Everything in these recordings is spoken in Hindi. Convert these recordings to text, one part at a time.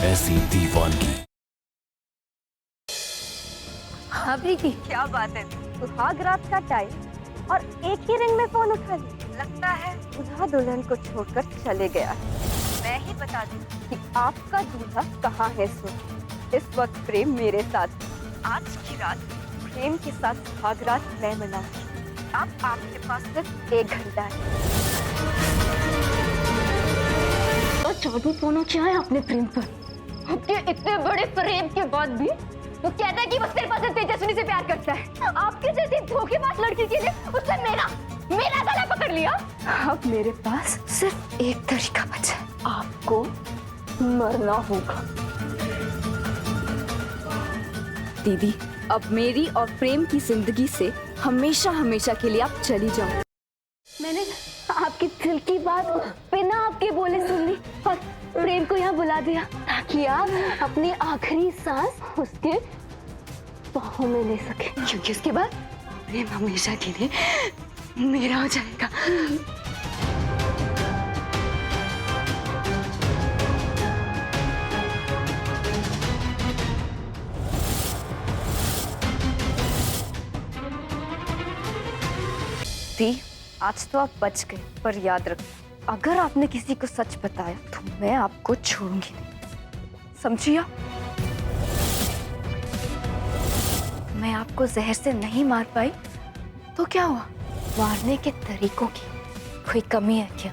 ऐसी दीवानगी। हाँ प्रीति, क्या बात है, सुहाग रात का टाइम और एक ही रिंग में फोन उठा लिया। लगता है दूल्हा दुल्हन को छोड़कर चले गया है। मैं ही बता दूं कि आपका दूल्हा कहाँ है। सुन, इस वक्त प्रेम मेरे साथ है। आज की रात प्रेम के साथ सुहाग रात मैं मनाऊंगी। अब आपके पास सिर्फ 1 घंटा है। तो जादू टोना क्या है अपने प्रेम पर? आपके इतने बड़े प्रेम के बाद भी वो कहता है कि वो सिर्फ और तेजस्विनी से प्यार करता है। आपके जैसी धोखेबाज लड़की के लिए उसने मेरा गला पकड़ लिया। अब मेरे पास सिर्फ एक तरीका बचा है, आपको मरना होगा। दीदी, अब मेरी और प्रेम की जिंदगी से हमेशा हमेशा के लिए आप चली जाओ। मैंने आपकी दिल की बात बिना आपके बोले सुन ली और प्रेम को यहाँ बुला दिया ताकि आप अपनी आखिरी सांस उसके बाहों में ले सके, क्योंकि उसके बाद प्रेम हमेशा के लिए मेरा हो जाएगा। दी, आज तो आप बच गए, पर याद रखना, अगर आपने किसी को सच बताया तो मैं आपको छोड़ूंगी नहीं, समझिए? मैं आपको जहर से नहीं मार पाई तो क्या हुआ? मारने के तरीकों की कोई कमी है क्या?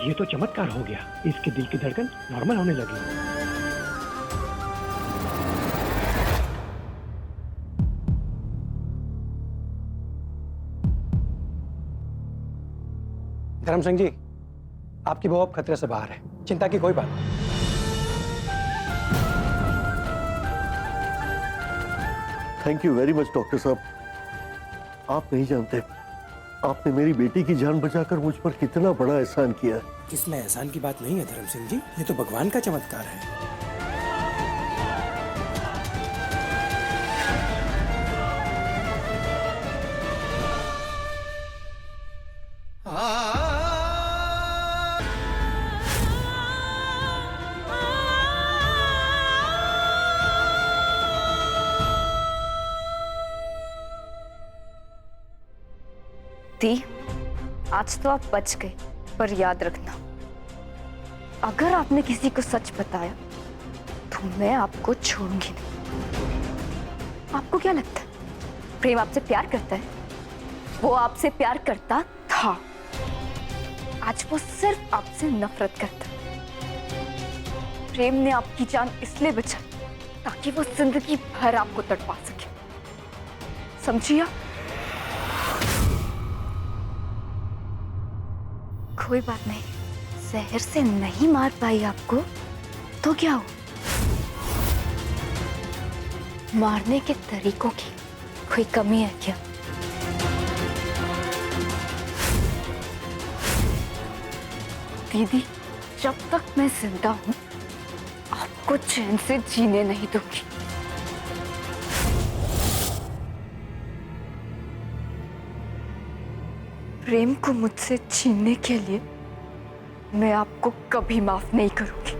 ये तो चमत्कार हो गया। इसके दिल की धड़कन नॉर्मल होने लगी। धर्म सिंह जी, आपकी बहू अब खतरे से बाहर है, चिंता की कोई बात नहीं। Thank you very much doctor साहब। आप नहीं जानते, आपने मेरी बेटी की जान बचाकर मुझ पर कितना बड़ा एहसान किया है। इसमें एहसान की बात नहीं है धर्म सिंह जी, ये तो भगवान का चमत्कार है। दी, आज तो आप बच गए, पर याद रखना, अगर आपने किसी को सच बताया तो मैं आपको छोड़ूंगी नहीं। आपको क्या लगता है प्रेम आपसे प्यार करता है? वो आपसे प्यार करता था, आज वो सिर्फ आपसे नफरत करता है। प्रेम ने आपकी जान इसलिए बचाई ताकि वो जिंदगी भर आपको तड़पा सके, समझिए? कोई बात नहीं, जहर से नहीं मार पाई आपको तो क्या हो? मारने के तरीकों की कोई कमी है क्या? दीदी, जब तक मैं जिंदा हूं आपको चैन से जीने नहीं दूंगी। प्रेम को मुझसे छीनने के लिए मैं आपको कभी माफ नहीं करूंगी।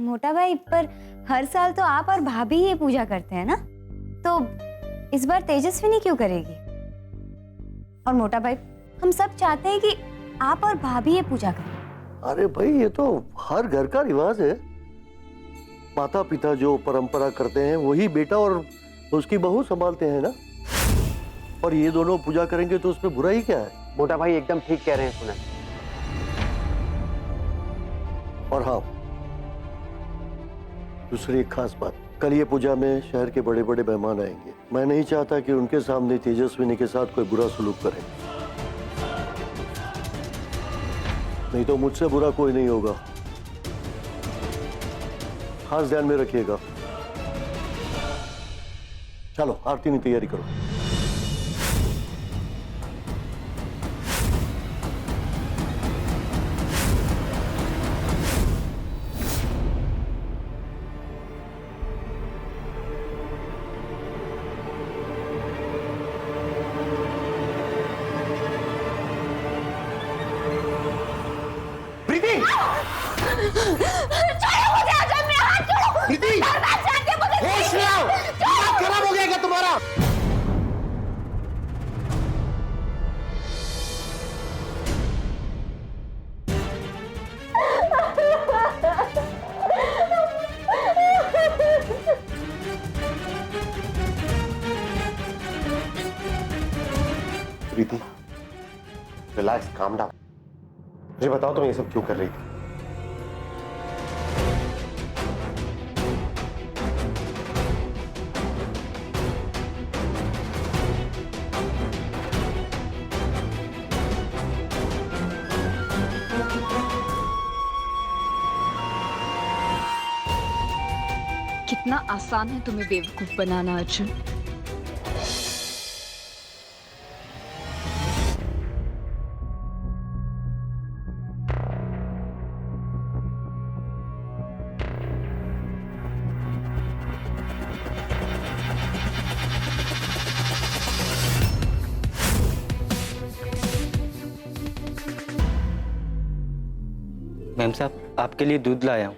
मोटा भाई, पर हर साल तो आप और भाभी ये पूजा करते हैं ना, तो इस बार तेजस्विनी क्यों करेगी? और मोटा भाई, हम सब चाहते हैं कि आप और भाभी ये पूजा करें। अरे भाई, ये तो हर घर का रिवाज है। माता पिता जो परंपरा करते हैं वही बेटा और उसकी बहू संभालते हैं ना। और ये दोनों पूजा करेंगे तो उसमें बुराई क्या है? मोटा भाई एकदम ठीक कह रहे हैं सुना। और हाँ, दूसरी एक खास बात, कल ये पूजा में शहर के बड़े बड़े मेहमान आएंगे। मैं नहीं चाहता कि उनके सामने तेजस्विनी के साथ कोई बुरा सलूक करे। नहीं तो मुझसे बुरा कोई नहीं होगा। खास ध्यान में रखिएगा। चलो आरती की तैयारी करो। खराब हो गया क्या तुम्हारा? प्रीति, रिलैक्स, काम डाउन। मुझे बताओ तुम ये सब क्यों कर रही थी? कितना आसान है तुम्हें बेवकूफ बनाना अर्जुन। मैम साहब, आपके लिए दूध लाया हूँ।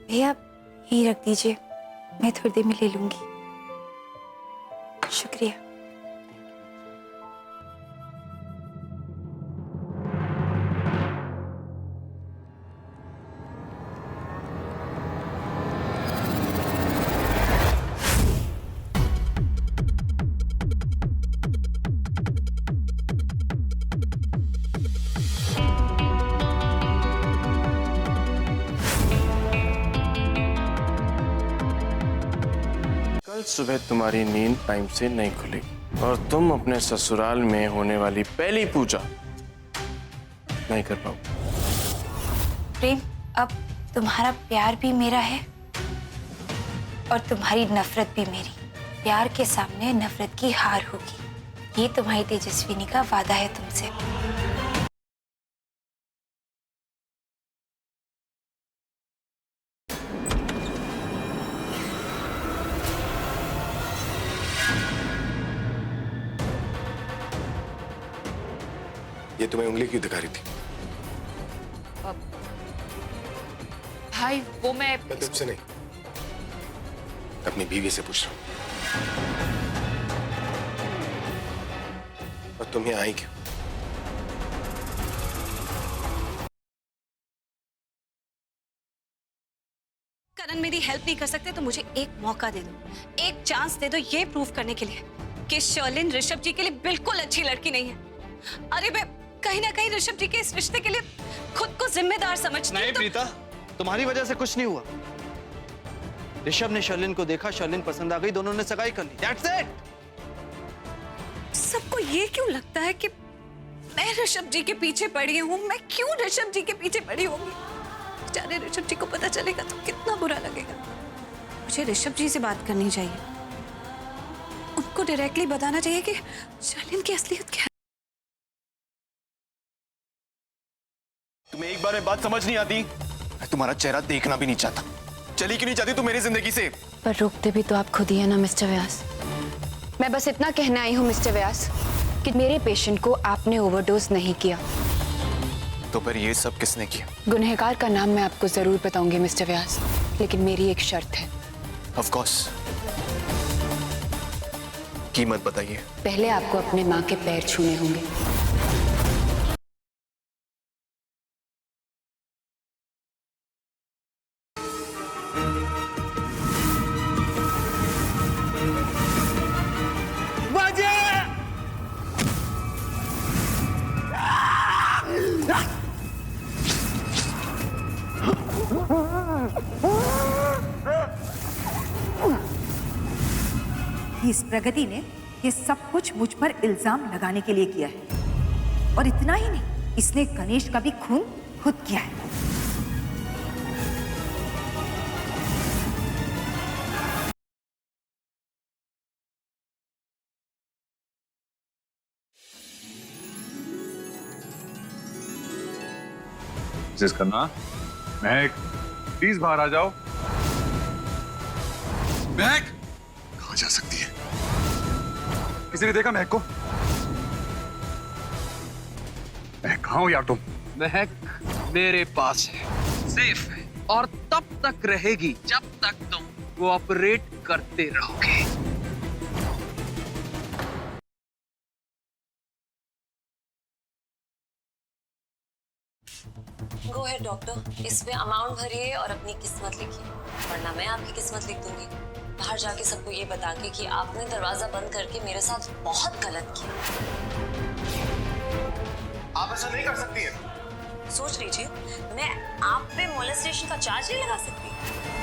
भैया यही रख दीजिए, मैं थोड़ी देर में ले लूंगी। शुक्रिया। कल सुबह तुम्हारी नींद टाइम से नहीं खुलेगी और तुम अपने ससुराल में होने वाली पहली पूजा नहीं कर पाओगे। प्रेम, अब तुम्हारा प्यार भी मेरा है और तुम्हारी नफरत भी मेरी। प्यार के सामने नफरत की हार होगी। ये तुम्हारी तेजस्विनी का वादा है तुमसे। ये तुम्हें उंगली क्यों दिखा रही थी? भाई वो मैं तुमसे नहीं, अपनी बीवी से पूछ रहा हूं। और तुम यहाँ आई क्यों? करण मेरी हेल्प नहीं कर सकते तो मुझे एक मौका दे दो, एक चांस दे दो ये प्रूव करने के लिए कि शर्लिन ऋषभ जी के लिए बिल्कुल अच्छी लड़की नहीं है। अरे मैं कहीं ना कहीं ऋषभ जी के इस रिश्ते के लिए खुद को जिम्मेदार समझती हूँ। नहीं प्रीता, तुम्हारी वजह से कुछ नहीं हुआ। ऋषभ ने शर्लिन को देखा, शर्लिन पसंद आ गई, दोनों ने सगाई कर ली। That's it! सबको ये क्यों लगता है कि मैं ऋषभ जी के पीछे पड़ी हूँ? मैं क्यों ऋषभ जी के पीछे पड़ी होंगी? बेचारे ऋषभ जी को पता चलेगा तो कितना बुरा लगेगा। मुझे ऋषभ जी से बात करनी चाहिए, उनको डायरेक्टली बताना चाहिए कि शर्लिन की असलियत क्या है। तुम्हें एक बार में बात समझ नहीं आती? मैं तुम्हारा चेहरा देखना भी नहीं चाहता। चली क्यों नहीं चाहती तुम मेरी जिंदगी से? पर रोकते भी तो आप खुद ही है ना मिस्टर व्यास। मैं बस इतना कहने आई हूँ मिस्टर व्यास कि मेरे पेशेंट को आपने ओवरडोज नहीं किया। तो फिर ये सब किसने किया? गुनहगार का नाम मैं आपको जरूर बताऊंगी मिस्टर व्यास, लेकिन मेरी एक शर्त है। Of course. कीमत बताइए। पहले आपको अपने माँ के पैर छूने होंगे। इस प्रगति ने ये सब कुछ मुझ पर इल्जाम लगाने के लिए किया है, और इतना ही नहीं, इसने गणेश का भी खून खुद किया है। जिस करना महक, प्लीज बाहर आ जाओ। महक कहाँ जा सकती है? किसी ने देखा महक को? महक कहाँ हो यार तुम? महक मेरे पास है, सेफ है, और तब तक रहेगी जब तक तुम कोऑपरेट करते रहोगे। गो है डॉक्टर, इसमें अमाउंट भरिए और अपनी किस्मत लिखिए, वरना मैं आपकी किस्मत लिख दूंगी। बाहर जाके सबको ये बता के कि आपने दरवाजा बंद करके मेरे साथ बहुत गलत किया। आप ऐसा नहीं कर सकती हैं। सोच लीजिए, मैं आप पे मोलेस्टेशन का चार्ज नहीं लगा सकती।